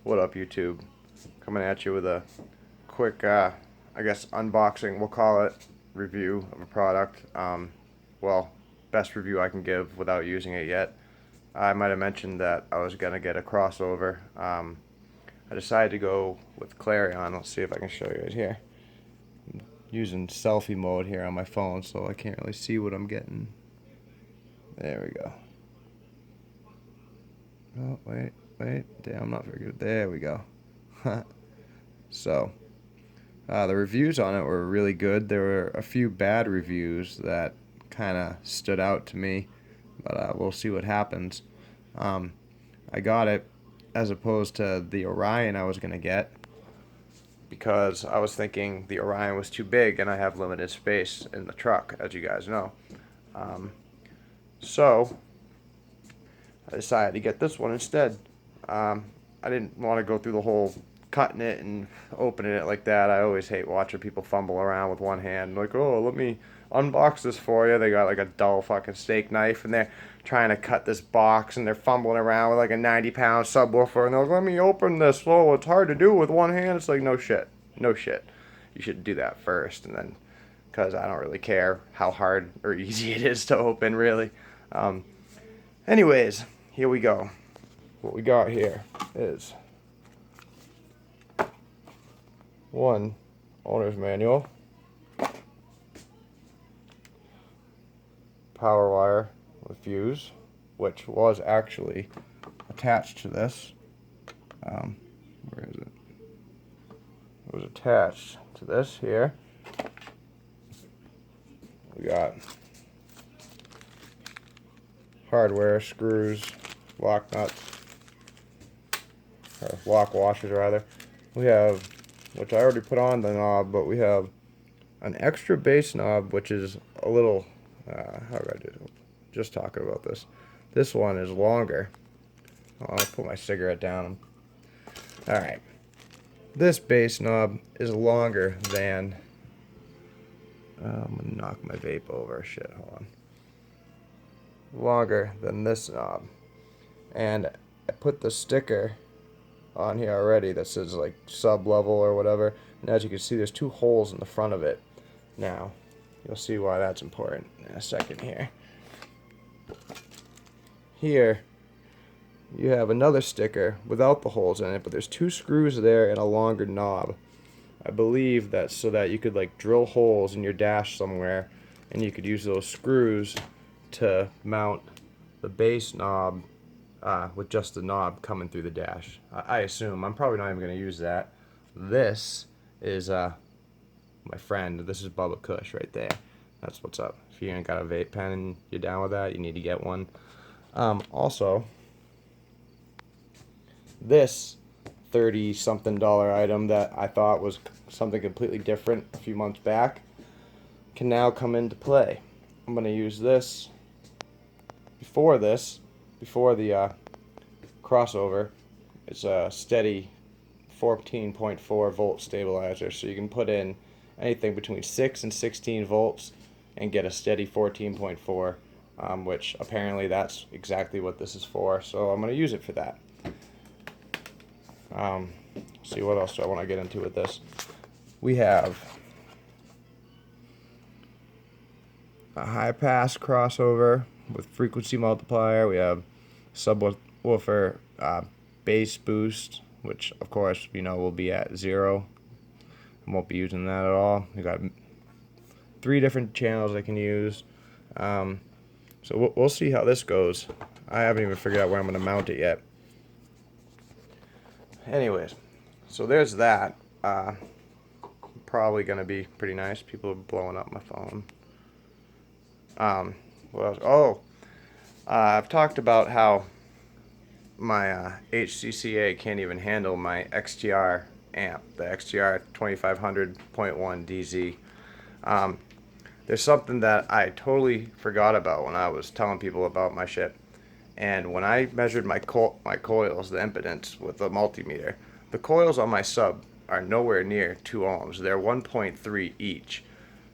What up, YouTube? Coming at you with a quick, I guess, unboxing, we'll call it, review of a product. Well, best review I can give without using it yet. I might have mentioned that I was going to get a crossover. I decided to go with Clarion. Let's see if I can show you it here. I'm using selfie mode here on my phone, so I can't really see what I'm getting. There we go. Oh, wait. Damn, I'm not very good. There we go. So, the reviews on it were really good. There were a few bad reviews that kind of stood out to me, but we'll see what happens. I got it as opposed to the Orion I was going to get because I was thinking the Orion was too big and I have limited space in the truck, as you guys know. So I decided to get this one instead. I didn't want to go through the whole cutting it and opening it like that. I always hate watching people fumble around with one hand. Like, oh, let me unbox this for you. They got like a dull fucking steak knife and they're trying to cut this box and they're fumbling around with like a 90-pound subwoofer and they're like, let me open this. Oh, it's hard to do with one hand. It's like, no shit. No shit. You should do that first, and then, because I don't really care how hard or easy it is to open, really. Anyways, here we go. What we got here is one owner's manual, power wire with fuse, which was actually attached to this. Where is it? It was attached to this here. We got hardware, screws, lock nuts, or lock washers rather. We have, which I already put on the knob, but we have an extra base knob, which is a little, how do I do it? Just talking about this. This one is longer. I'll put my cigarette down. Alright. This base knob is longer than, I'm going to knock my vape over. Shit, hold on. Longer than this knob. And I put the sticker on here already that says like sub level or whatever, and as you can see there's two holes in the front of it. Now you'll see why that's important in a second. Here you have another sticker without the holes in it, but there's two screws there and a longer knob. I believe that's so that you could like drill holes in your dash somewhere and you could use those screws to mount the base knob with just the knob coming through the dash. I assume. I'm probably not even going to use that. This is my friend. This is Bubba Kush right there. That's what's up. If you ain't got a vape pen and you're down with that, you need to get one. Also, this $30-something item that I thought was something completely different a few months back can now come into play. I'm going to use this before the crossover. It's a steady 14.4 volt stabilizer, so you can put in anything between 6 and 16 volts and get a steady 14.4, which apparently that's exactly what this is for, so I'm going to use it for that. See, what else do I want to get into with this? We have a high pass crossover with frequency multiplier. We have subwoofer bass boost, which of course will be at 0. I won't be using that at all. We got 3 different channels I can use. So we'll see how this goes. I haven't even figured out where I'm going to mount it yet. Anyways, so there's that. Probably going to be pretty nice. People are blowing up my phone. What else? Oh, I've talked about how my HCCA can't even handle my XTR amp, the XTR 2500.1 DZ. There's something that I totally forgot about when I was telling people about my shit. And when I measured my coils, the impedance with the multimeter, the coils on my sub are nowhere near 2 ohms. They're 1.3 each.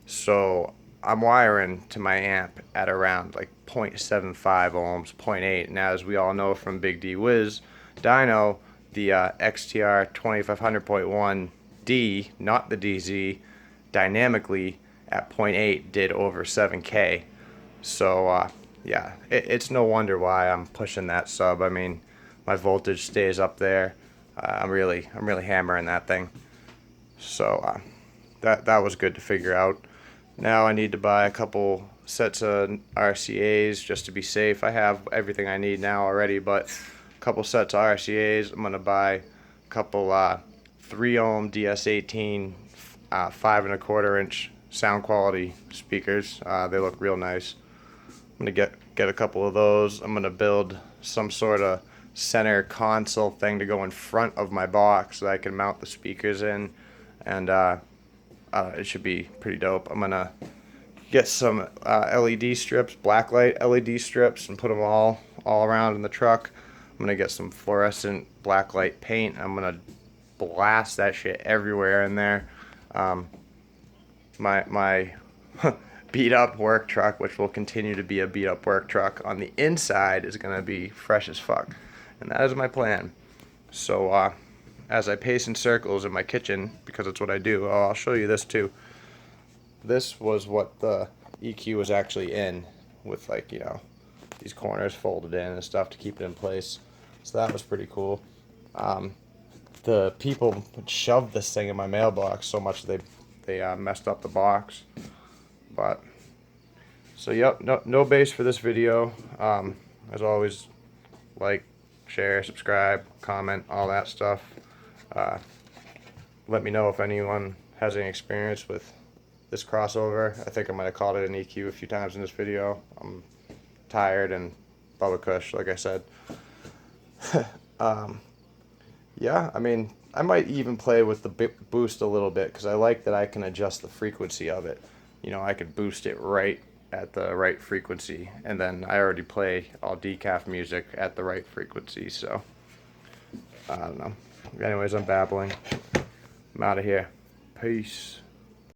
So I'm wiring to my amp at around like 0.75 ohms, 0.8. And as we all know from Big D Wiz Dyno, the XTR 2500.1D, not the DZ, dynamically at 0.8 did over 7K. So yeah, it's no wonder why I'm pushing that sub. I mean, my voltage stays up there. I'm really hammering that thing. So that was good to figure out. Now I need to buy a couple sets of RCAs just to be safe. I have everything I need now already, but a couple sets of RCAs. I'm gonna buy a couple 3 ohm DS18 5 1/4 inch sound quality speakers. They look real nice. I'm gonna get a couple of those. I'm gonna build some sort of center console thing to go in front of my box so I can mount the speakers in, and it should be pretty dope. I'm gonna get some LED strips, blacklight LED strips, and put them all around in the truck. I'm gonna get some fluorescent blacklight paint. I'm gonna blast that shit everywhere in there. My beat up work truck, which will continue to be a beat up work truck, on the inside is gonna be fresh as fuck, and that is my plan. So as I pace in circles in my kitchen, because it's what I do, I'll show you this too. This was what the EQ was actually in, with, like, you know, these corners folded in and stuff to keep it in place. So that was pretty cool. The people shoved this thing in my mailbox so much they messed up the box. But so yep, no bass for this video. As always, like, share, subscribe, comment, all that stuff. Let me know if anyone has any experience with this crossover. I think I might have called it an EQ a few times in this video. I'm tired and Bubba Kush, like I said. Yeah, I mean, I might even play with the boost a little bit, because I like that I can adjust the frequency of it. You know, I could boost it right at the right frequency, and then I already play all decaf music at the right frequency, so I don't know. Anyways, I'm babbling. I'm out of here. Peace.